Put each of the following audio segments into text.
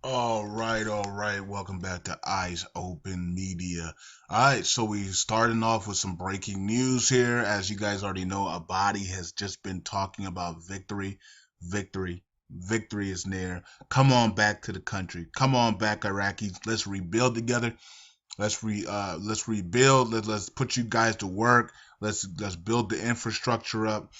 All right. Welcome back to Eyes Open Media. All right, so we starting off with some breaking news here. As you guys already know, Abadi has just been talking about victory, victory, victory is near. Come on back to the country. Come on back, Iraqis. Let's rebuild together. Let's rebuild. Let's put you guys to work. Let's build the infrastructure up.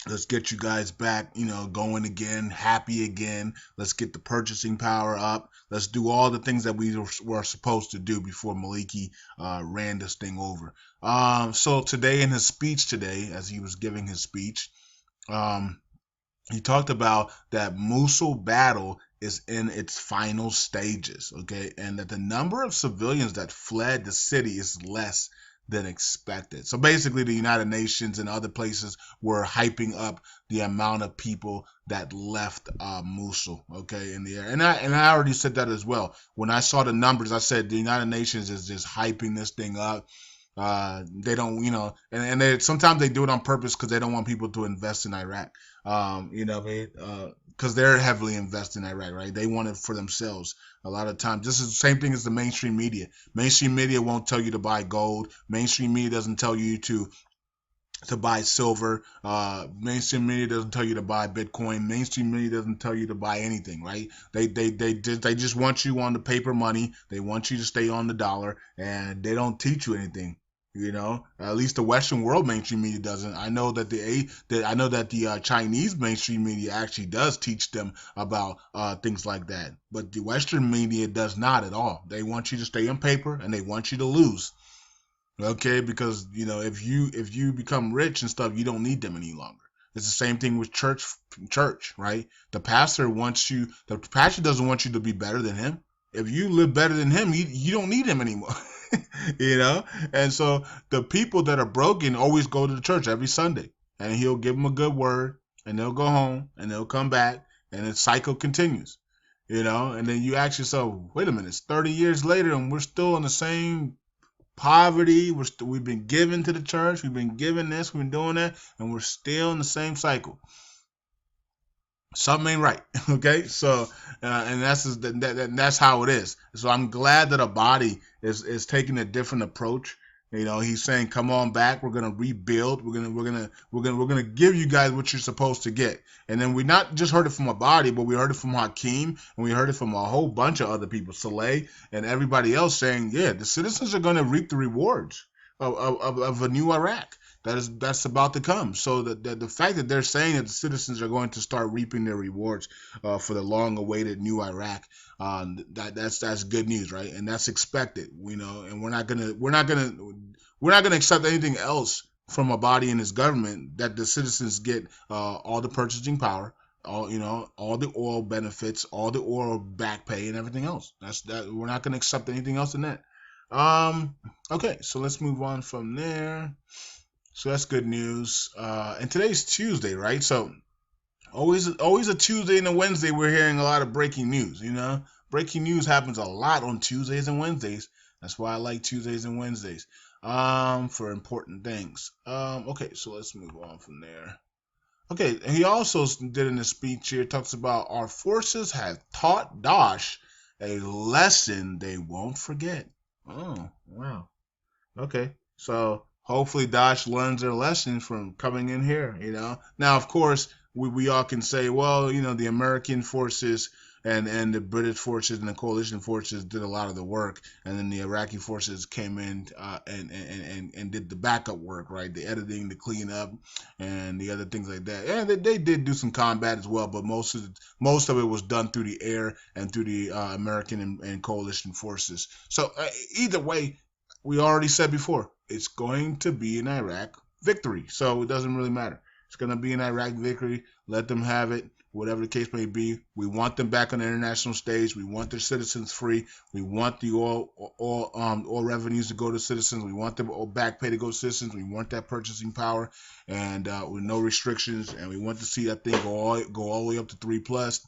Let's get you guys back, going again, happy again. Let's get the purchasing power up. Let's do all the things that we were supposed to do before Maliki ran this thing over. So today, in his speech today, as he was giving his speech, um, he talked about that Mosul battle is in its final stages, okay, and that the number of civilians that fled the city is less than expected. So basically, the United Nations and other places were hyping up the amount of people that left Mosul, okay, in the air. And I already said that as well. When I saw the numbers, I said the United Nations is just hyping this thing up. They don't, and they sometimes they do it on purpose because they don't want people to invest in Iraq. Because they're heavily invested in Iraq, right? They want it for themselves. A lot of times, this is the same thing as the mainstream media. Mainstream media won't tell you to buy gold. Mainstream media doesn't tell you to buy silver. Mainstream media doesn't tell you to buy Bitcoin. Mainstream media doesn't tell you to buy anything, right? They just want you on the paper money. They want you to stay on the dollar, and they don't teach you anything. At least the Western world mainstream media doesn't. I know that the Chinese mainstream media actually does teach them about things like that, but the Western media does not at all. They want you to stay on paper, and they want you to lose. Okay, because if you become rich and stuff, you don't need them any longer. It's the same thing with church, right? The pastor doesn't want you to be better than him. If you live better than him, you don't need him anymore. you know? And so the people that are broken always go to the church every Sunday, and he'll give them a good word, and they'll go home, and they'll come back, and the cycle continues. And then you ask yourself, wait a minute, it's 30 years later, and we're still in the same poverty. We've been given to the church. We've been given this. We've been doing that, and we're still in the same cycle. Something ain't right. Okay, so and that's how it is. So I'm glad that Abadi is taking a different approach. He's saying, "Come on back. We're gonna rebuild. We're gonna give you guys what you're supposed to get." And then we not just heard it from Abadi, but we heard it from Hakeem, and we heard it from a whole bunch of other people, Saleh and everybody else, saying, "Yeah, the citizens are gonna reap the rewards of a new Iraq." That's about to come. So the fact that they're saying that the citizens are going to start reaping their rewards for the long-awaited new Iraq, that's good news, right? And that's expected, And we're not gonna accept anything else from a body in this government that the citizens get all the purchasing power, all the oil benefits, all the oil back pay, and everything else. That's that. We're not gonna accept anything else in that. Um. Okay, so let's move on from there. So that's good news. And today's Tuesday, right? So always a Tuesday and a Wednesday. We're hearing a lot of breaking news. Breaking news happens a lot on Tuesdays and Wednesdays. That's why I like Tuesdays and Wednesdays. For important things. Okay, so let's move on from there. Okay, and he also did in his speech here talks about our forces have taught Daesh a lesson they won't forget. Oh, wow. Okay. So hopefully Dodge learns their lesson from coming in here. Now, of course, we all can say, well, the American forces and the British forces and the coalition forces did a lot of the work, and then the Iraqi forces came in and did the backup work, right? The editing, the cleanup, and the other things like that. And they did do some combat as well, but most of it was done through the air and through the American and coalition forces. So either way, we already said before, it's going to be an Iraq victory. So it doesn't really matter. It's going to be an Iraq victory. Let them have it, whatever the case may be. We want them back on the international stage. We want their citizens free. We want the oil revenues to go to citizens. We want the back pay to go to citizens. We want that purchasing power and with no restrictions. And we want to see that thing go all the way up to 3 plus.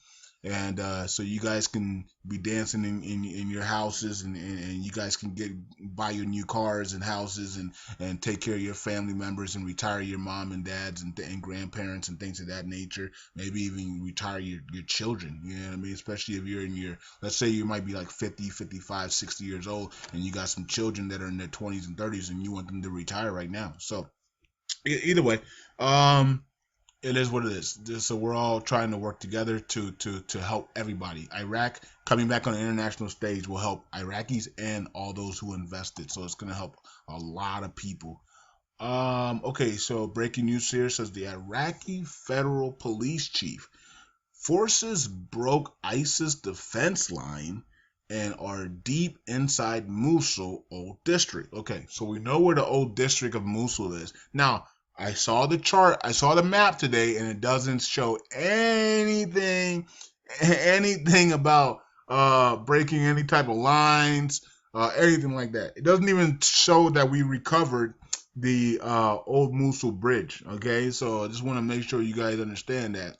and so you guys can be dancing in your houses, and you guys can buy your new cars and houses, and take care of your family members, and retire your mom and dads and grandparents and things of that nature. Maybe even retire your children. You know what I mean? Especially if you're in your, let's say you might be like 50, 55, 60 years old, and you got some children that are in their 20s and 30s, and you want them to retire right now. So either way, um, it is what it is. So we're all trying to work together to help everybody. Iraq coming back on the international stage will help Iraqis and all those who invested. So it's gonna help a lot of people. Okay, so breaking news here says the Iraqi federal police chief forces broke ISIS defense line and are deep inside Mosul old district. Okay, so we know where the old district of Mosul is. Now, I saw the chart, I saw the map today, and it doesn't show anything about breaking any type of lines, anything like that. It doesn't even show that we recovered the old Mosul bridge. Okay, so I just want to make sure you guys understand that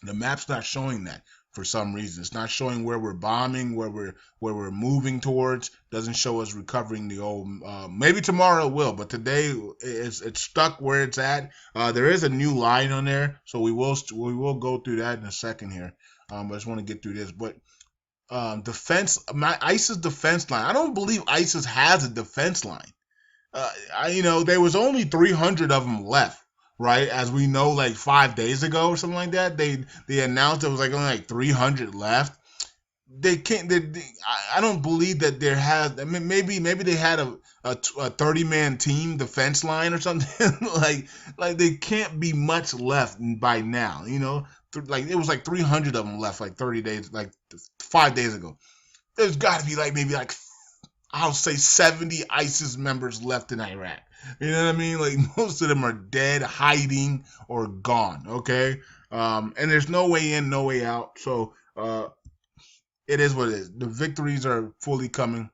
the map's not showing that for some reason. It's not showing where we're bombing, where we're moving towards. Doesn't show us recovering the old. Maybe tomorrow it will, but today it's stuck where it's at. There is a new line on there, so we will go through that in a second here. But I just want to get through this. But ISIS defense line. I don't believe ISIS has a defense line. There was only 300 of them left, right? As we know, like 5 days ago or something like that, they announced there was like only like 300 left. They can't. I don't believe that there has. I mean, maybe they had a 30-man team defense line or something. like they can't be much left by now. Like it was like 300 of them left, like 30 days, like 5 days ago. There's got to be like maybe like I'll say 70 ISIS members left in Iraq. You know what I mean? Like most of them are dead, hiding, or gone. Okay, and there's no way in, no way out. So it is what it is. The victories are fully coming.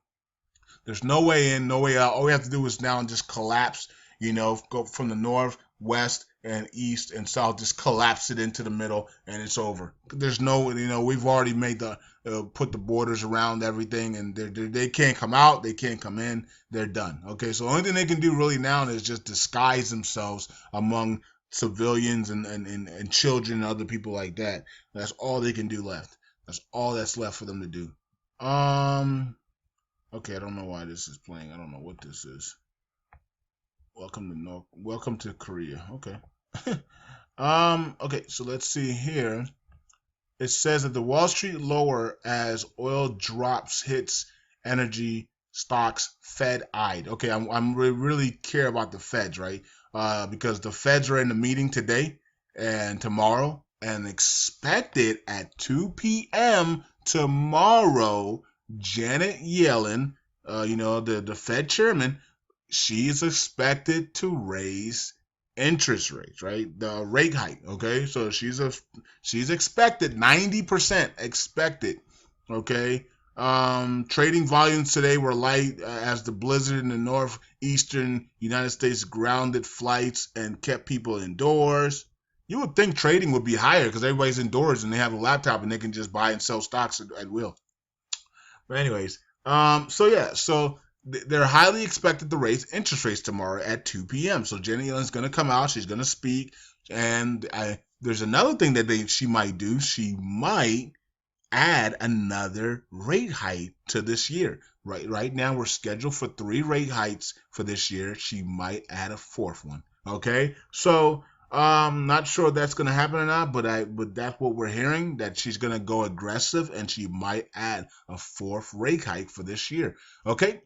There's no way in, no way out. All we have to do is now just collapse. Go from the north, west, and east and south. Just collapse it into the middle, and it's over. There's no, we've already made put the borders around everything, and they can't come out, they can't come in. They're done. Okay, so the only thing they can do really now is just disguise themselves among civilians and children and other people like that. That's all they can do left. That's all that's left for them to do. Okay, I don't know why this is playing. I don't know what this is. Welcome to Korea. Okay. Okay, so let's see here. It says that the Wall Street lower as oil drops hits energy stocks Fed eyed. Okay, I'm really care about the Feds, right? Because the Feds are in the meeting today and tomorrow, and expected at 2 p.m. tomorrow, Janet Yellen, the Fed chairman, she's expected to raise interest rates, right? The rate hike, okay? So she's expected 90% expected, okay? Trading volumes today were light as the blizzard in the northeastern United States grounded flights and kept people indoors. You would think trading would be higher because everybody's indoors and they have a laptop and they can just buy and sell stocks at will. But anyways, so they're highly expected to raise interest rates tomorrow at 2 p.m. So Janet Yellen's going to come out. She's going to speak. And there's another thing that she might do. She might add another rate hike to this year. Right now, we're scheduled for 3 rate hikes for this year. She might add a 4th one. Okay? So not sure if that's going to happen or not, but that's what we're hearing, that she's going to go aggressive and she might add a 4th rate hike for this year. Okay?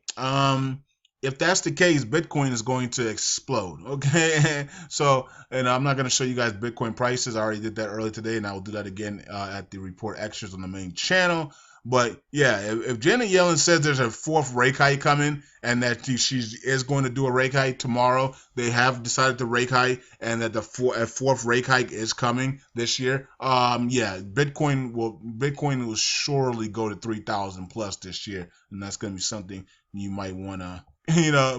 If that's the case, Bitcoin is going to explode. Okay? So, and I'm not going to show you guys Bitcoin prices. I already did that earlier today, and I will do that again at the report extras on the main channel. But yeah, if Janet Yellen says there's a 4th rate hike coming and that she is going to do a rate hike tomorrow, they have decided to rate hike, and that a 4th rate hike is coming this year. Bitcoin will surely go to 3,000 plus this year, and that's going to be something you might want to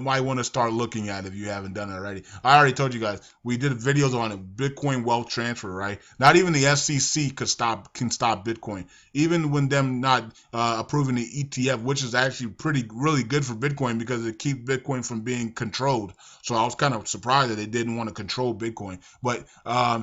might want to start looking at if you haven't done it already. I already told you guys we did videos on it. Bitcoin wealth transfer, right? Not even the SEC can stop Bitcoin. Even when them not approving the ETF, which is actually really good for Bitcoin because it keeps Bitcoin from being controlled. So I was kind of surprised that they didn't want to control Bitcoin. But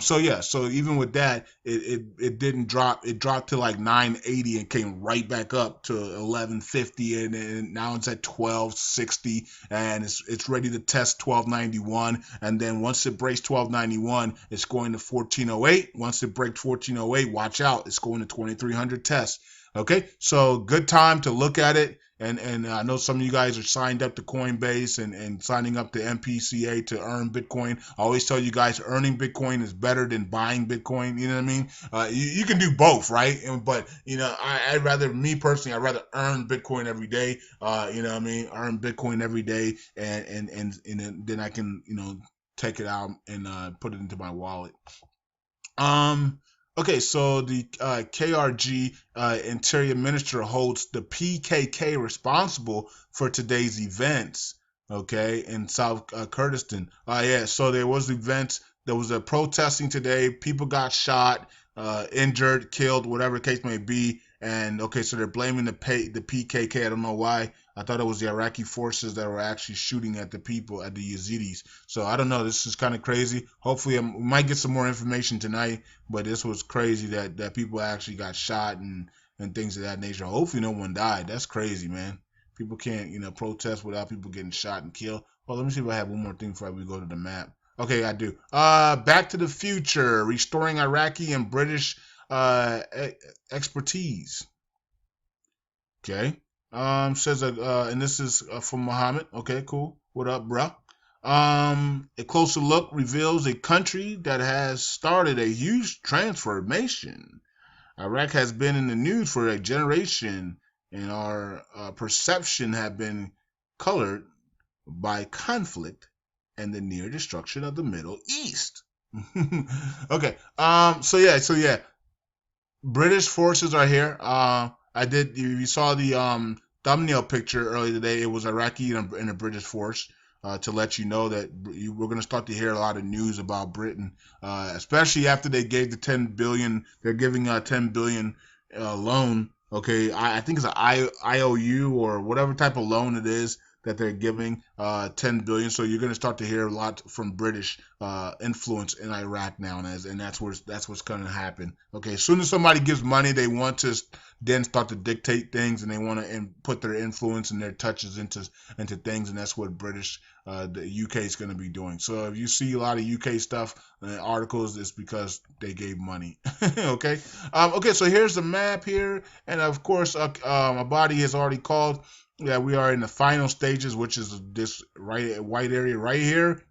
so yeah, so even with that, it didn't drop. It dropped to like 980 and came right back up to 1150, and now it's at 1260, and it's ready to test 1291. And then once it breaks 1291, it's going to 1408. Once it breaks 1408, watch out, it's going to 2300 test. Okay, so good time to look at it. And I know some of you guys are signed up to Coinbase and signing up to MPCA to earn Bitcoin. I always tell you guys earning Bitcoin is better than buying Bitcoin. You know what I mean? You can do both, right? But I'd rather, me personally, I'd rather earn Bitcoin every day. You know what I mean? Earn Bitcoin every day, and then I can take it out and put it into my wallet. Um. Okay, so the KRG Interior Minister holds the PKK responsible for today's events. Okay, in South Kurdistan. Yeah, so there was events. There was a protesting today. People got shot, injured, killed, whatever the case may be. And okay, so they're blaming the PKK. I don't know why. I thought it was the Iraqi forces that were actually shooting at the people, at the Yazidis. So I don't know. This is kind of crazy. Hopefully, we might get some more information tonight. But this was crazy that people actually got shot and things of that nature. Hopefully, no one died. That's crazy, man. People can't protest without people getting shot and killed. Well, let me see if I have one more thing before we go to the map. Okay, I do. Back to the Future, restoring Iraqi and British expertise. Okay. Says and this is from Muhammad. Okay, cool. What up, bruh? A closer look reveals a country that has started a huge transformation. Iraq has been in the news for a generation, and our perception have been colored by conflict and the near destruction of the Middle East. Okay. So yeah. British forces are here. I did. You saw the thumbnail picture earlier today. It was Iraqi and a British force. To let you know that we're going to start to hear a lot of news about Britain, especially after they gave the 10 billion. They're giving a 10 billion loan. Okay, I think it's an IOU or whatever type of loan it is that they're giving 10 billion. So you're going to start to hear a lot from British influence in Iraq now, and that's what's going to happen. Okay, as soon as somebody gives money, they want to then start to dictate things, and they want to put their influence and their touches into things, and that's what the UK is going to be doing. So if you see a lot of UK stuff articles, it's because they gave money. Okay. Okay. So here's the map here, and of course, Abadi has already called. Yeah, we are in the final stages, which is this white area right here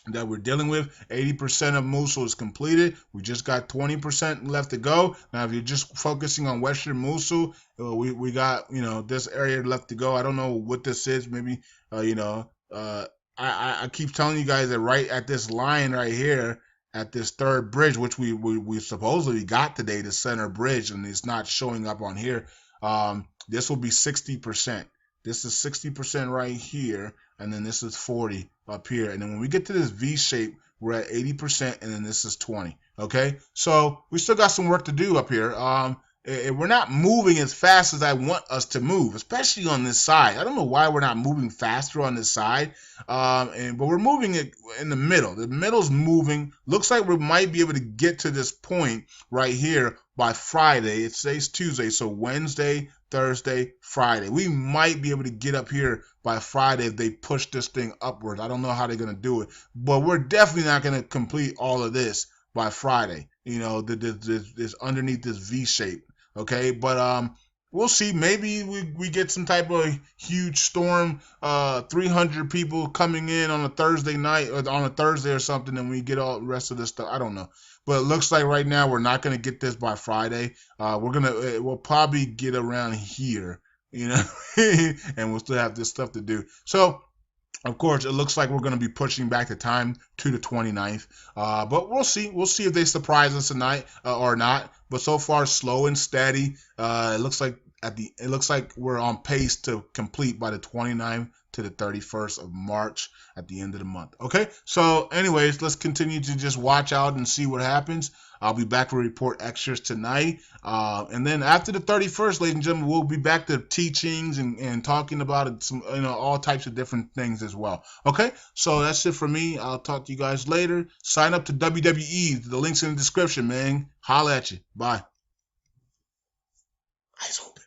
that we're dealing with. 80% of Mosul is completed. We just got 20% left to go. Now, if you're just focusing on Western Mosul, we got this area left to go. I don't know what this is. Maybe I keep telling you guys that right at this line right here, at this third bridge, which we supposedly got today, the center bridge, and it's not showing up on here. This will be 60%. This is 60% right here, and then this is 40 up here. And then when we get to this V shape, we're at 80%, and then this is 20. Okay, so we still got some work to do up here. We're not moving as fast as I want us to move, especially on this side. I don't know why we're not moving faster on this side, but we're moving it in the middle. The middle's moving. Looks like we might be able to get to this point right here by Friday. It says Tuesday, so Wednesday, Thursday, Friday. We might be able to get up here by Friday if they push this thing upwards. I don't know how they're going to do it, but we're definitely not going to complete all of this by Friday. This underneath this V shape. Okay, but we'll see. Maybe we get some type of huge storm, 300 people coming in on a Thursday night or on a Thursday or something, and we get all the rest of this stuff. I don't know. But it looks like right now we're not going to get this by Friday. We'll probably get around here, and we'll still have this stuff to do. So, of course, it looks like we're going to be pushing back the time to the 29th. But we'll see. We'll see if they surprise us tonight or not. But so far, slow and steady. It looks like it looks like we're on pace to complete by the 29th to the 31st of March at the end of the month. Okay, so anyways, let's continue to just watch out and see what happens. I'll be back with report extras tonight, and then after the 31st, ladies and gentlemen, we'll be back to teachings and talking about some, all types of different things as well. Okay, so that's it for me. I'll talk to you guys later. Sign up to WWE. The link's in the description, man. Holla at you. Bye. Eyes open.